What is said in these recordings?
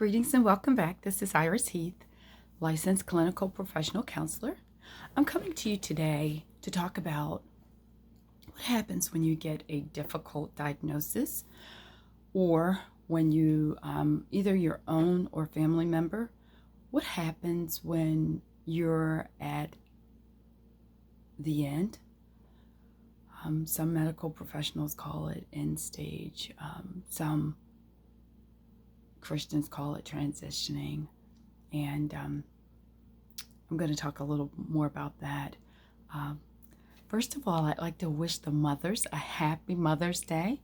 Greetings and welcome back. This is Iris Heath, licensed clinical professional counselor. I'm coming to you today to talk about what happens when you get a difficult diagnosis or when you, either your own or family member, what happens when you're at the end. Some medical professionals call it end stage. Some Christians call it transitioning, and I'm going to talk a little more about that. First of all, I'd like to wish the mothers a happy Mother's Day.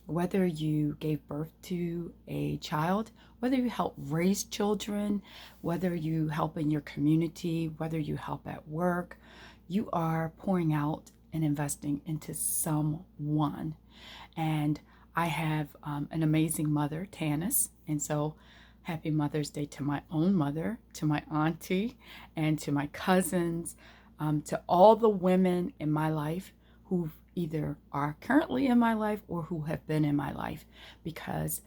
Whether you gave birth to a child, whether you help raise children, whether you help in your community, whether you help at work, you are pouring out and investing into someone. And I have an amazing mother, Tanis, and so happy Mother's Day to my own mother, to my auntie, and to my cousins, to all the women in my life who either are currently in my life or who have been in my life, because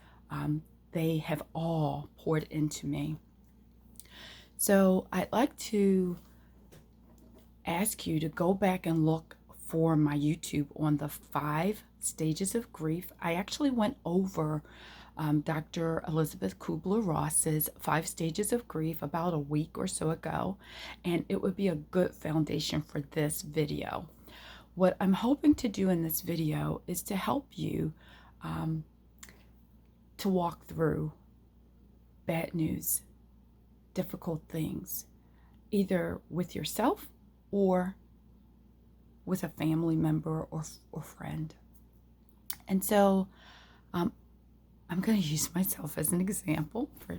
they have all poured into me. So I'd like to ask you to go back and look for my YouTube on the 5 stages of grief. I actually went over Dr. Elizabeth Kubler-Ross's 5 stages of grief about a week or so ago, and it would be a good foundation for this video. What I'm hoping to do in this video is to help you to walk through bad news, difficult things, either with yourself or with a family member or friend. And so I'm going to use myself as an example for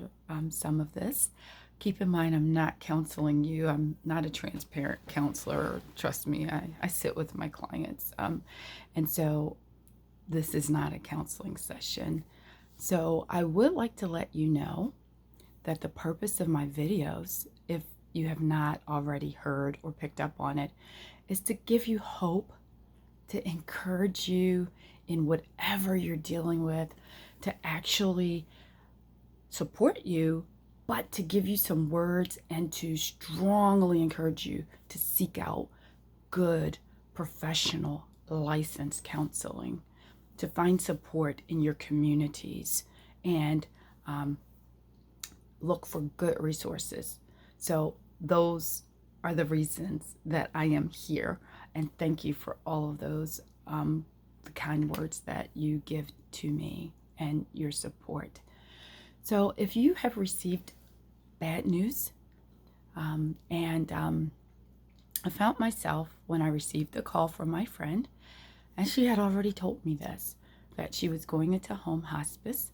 some of this. Keep in mind, I'm not counseling you. I'm not a transparent counselor. Trust me, I sit with my clients. And so this is not a counseling session. So I would like to let you know that the purpose of my videos, if you have not already heard or picked up on it, is to give you hope, to encourage you in whatever you're dealing with, to actually support you, but to give you some words and to strongly encourage you to seek out good, professional, licensed counseling, to find support in your communities, and look for good resources. So those are the reasons that I am here, and thank you for all of those the kind words that you give to me and your support. So if you have received bad news, I found myself when I received the call from my friend, and she had already told me this, that she was going into home hospice,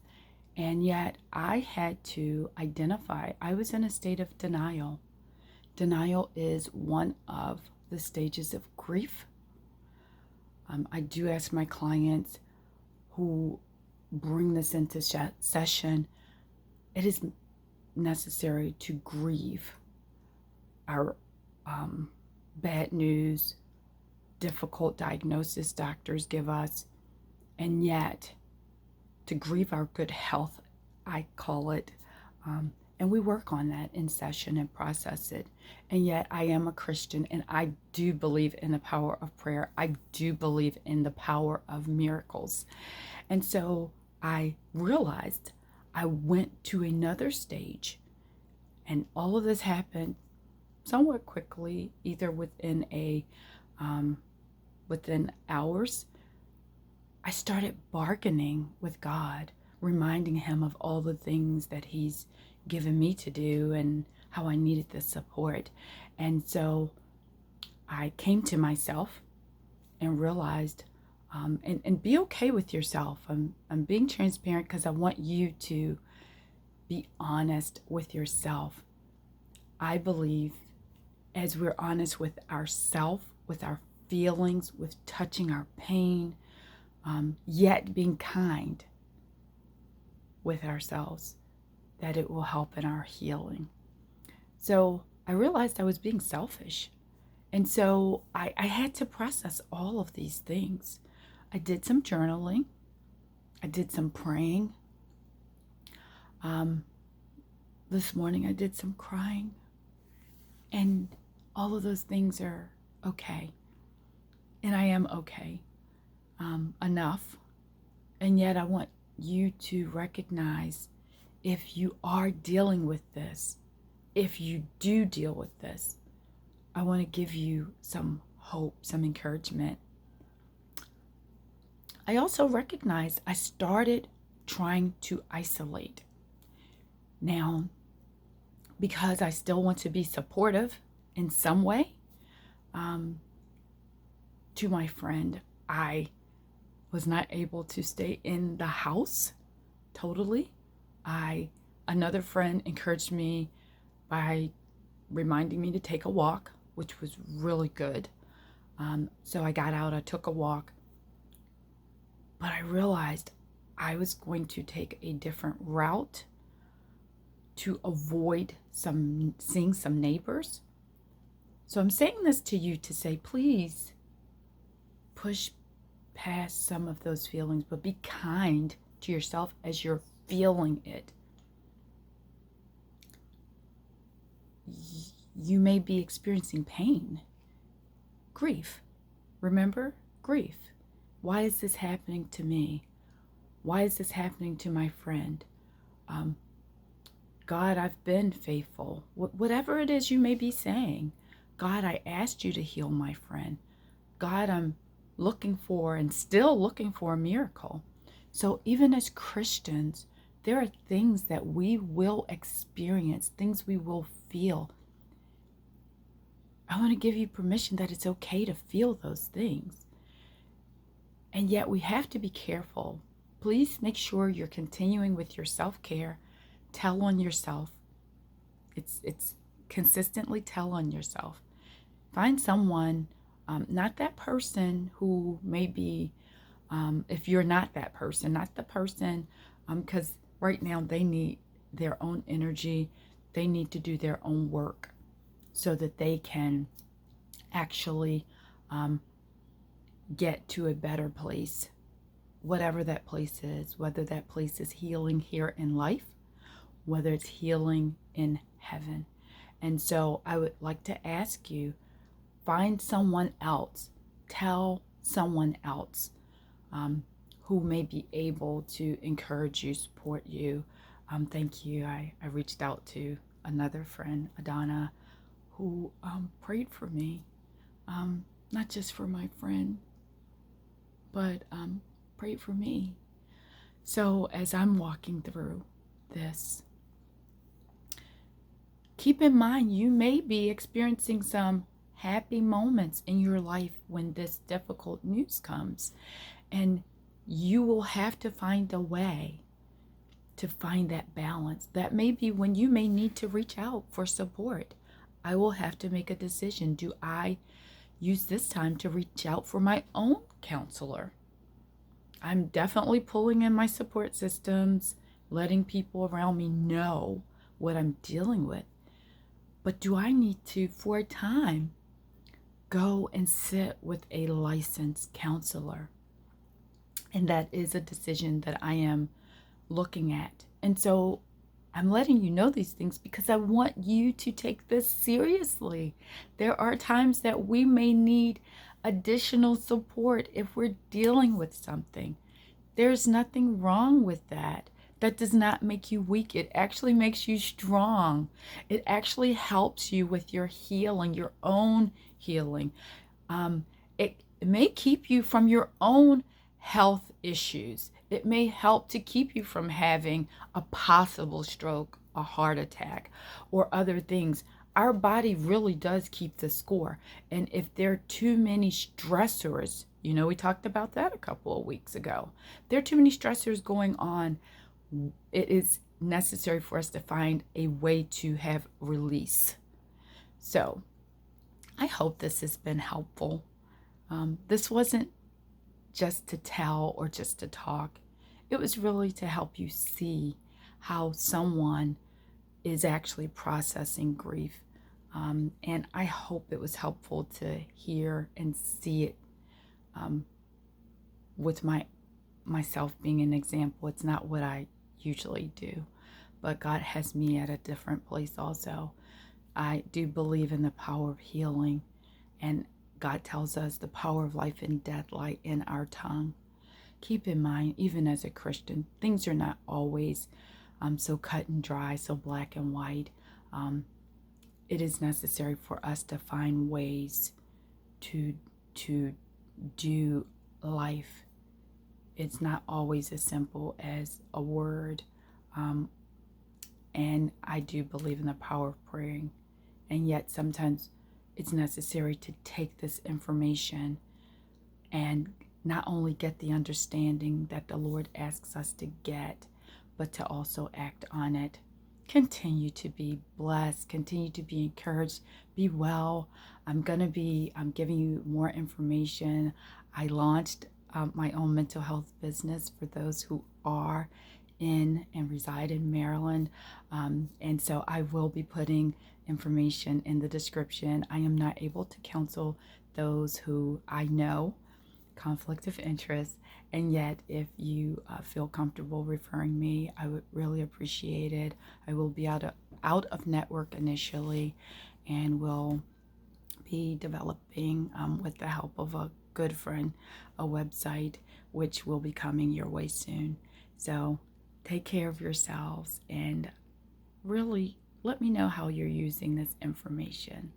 and yet I had to identify, I was in a state of denial. Denial is one of the stages of grief. I do ask my clients who bring this into session, it is necessary to grieve our bad news, difficult diagnosis doctors give us, and yet to grieve our good health, I call it, and we work on that in session and process it. And yet I am a Christian, and I do believe in the power of prayer. I do believe in the power of miracles. And so I realized I went to another stage, and all of this happened somewhat quickly, either within hours. I started bargaining with God, reminding him of all the things that he's given me to do and how I needed the support. And so I came to myself and realized, and be okay with yourself. I'm being transparent because I want you to be honest with yourself. I believe as we're honest with ourselves, with our feelings, with touching our pain, yet being kind with ourselves, that it will help in our healing. So I realized I was being selfish. And so I had to process all of these things. I did some journaling. I did some praying. Um, this morning I did some crying, and all of those things are okay. And I am okay enough. And yet I want you to recognize, if you are dealing with this, if you do deal with this, I want to give you some hope, some encouragement. I also recognize I started trying to isolate. Now, because I still want to be supportive in some way to my friend, I was not able to stay in the house totally. Another friend encouraged me by reminding me to take a walk, which was really good. So I got out, I took a walk, but I realized I was going to take a different route to avoid seeing some neighbors. So I'm saying this to you to say, please push past some of those feelings, but be kind to yourself as you're feeling it. You may be experiencing pain, grief. Remember, grief. Why is this happening to me? Why is this happening to my friend? God, I've been faithful. Whatever it is you may be saying, God, I asked you to heal my friend. God, I'm looking for and still looking for a miracle. So even as Christians, there are things that we will experience, things we will feel. I want to give you permission that it's okay to feel those things. And yet we have to be careful. Please make sure you're continuing with your self-care. Tell on yourself. It's consistently tell on yourself. Find someone, not that person who may be, if you're not that person, not the person, because right now they need their own energy. They need to do their own work so that they can actually get to a better place, whatever that place is, whether that place is healing here in life, whether it's healing in heaven. And so I would like to ask you, find someone else, tell someone else who may be able to encourage you, support you. Thank you. I reached out to another friend, Adana, who prayed for me, not just for my friend, but prayed for me. So as I'm walking through this, keep in mind you may be experiencing some happy moments in your life when this difficult news comes, and you will have to find a way to find that balance. That may be when you may need to reach out for support. I will have to make a decision. Do I use this time to reach out for my own counselor? I'm definitely pulling in my support systems, letting people around me know what I'm dealing with. But do I need to, for a time, go and sit with a licensed counselor? And that is a decision that I am looking at. And so I'm letting you know these things because I want you to take this seriously. There are times that we may need additional support if we're dealing with something. There's nothing wrong with that. That does not make you weak. It actually makes you strong. It actually helps you with your healing, your own healing. It may keep you from your own health issues. It may help to keep you from having a possible stroke, a heart attack, or other things. Our body really does keep the score. And if there are too many stressors, we talked about that a couple of weeks ago. There are too many stressors going on. It is necessary for us to find a way to have release. So I hope this has been helpful. This wasn't just to tell or just to talk. It was really to help you see how someone is actually processing grief. And I hope it was helpful to hear and see it with myself being an example. It's not what I usually do. but God has me at a different place also. I do believe in the power of healing, and God tells us the power of life and death lie in our tongue. Keep in mind, even as a Christian, things are not always so cut and dry, so black and white. It is necessary for us to find ways to do life. It's not always as simple as a word. And I do believe in the power of praying. And yet sometimes it's necessary to take this information and not only get the understanding that the Lord asks us to get, but to also act on it. Continue to be blessed. Continue to be encouraged. Be well. I'm giving you more information. I launched my own mental health business for those who are in and reside in Maryland. And so I will be putting information in the description. I am not able to counsel those who I know, conflict of interest, and yet if you feel comfortable referring me, I would really appreciate it. I will be out of network initially, and will be developing, with the help of a good friend, a website which will be coming your way soon. So take care of yourselves, and really let me know how you're using this information.